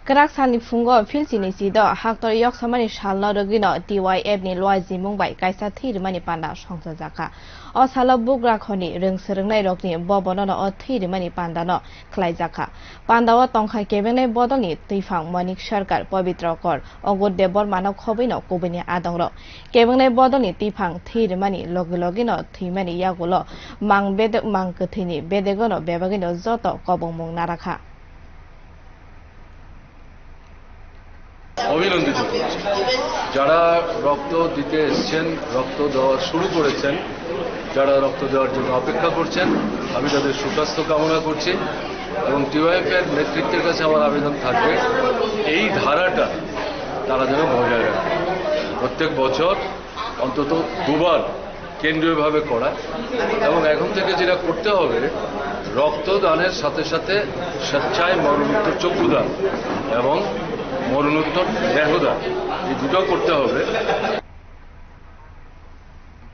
Kerak salni fungo fil sini sido haktor yok samani shalno rogino TYF ni loi jimung bai kaisa thir mani panda songsa jaka o sala bugra khoni reng serengnai rokni bobono no o thir mani panda no khlai jaka panda o tongkhai kebengnai bodolni tuifang manik sarkar pavitra kor ogod debor manok khobei no kobeni adongro kebengnai bodolni tuifang thir mani logino thimani yagulo mang bede mang kthini bedegono bebagino joto kobongmung narakha অভিনন্দিত করছি যারা রক্ত দিতে এসেছেন রক্ত দেওয়া শুরু করেছেন যারা রক্ত দেওয়ার জন্য অপেক্ষা করছেন আমি তাদের সুস্বাস্থ্য কামনা করছি এবং টিওএফ এর নেতৃত্বের কাছে আমার আবেদন থাকবে এই ধারাটা তারা যেন বজায় রাখে প্রত্যেক বছর অন্তত দুবার কেন্দ্রীয়ভাবে করা এবং এখন থেকে যেটা করতে হবে রক্তদানের সাথে সাথে স্বেচ্ছায় মরণোত্তর চক্ষুদান এবং মরণোত্তর দেহদান এই দুটো করতে হবে।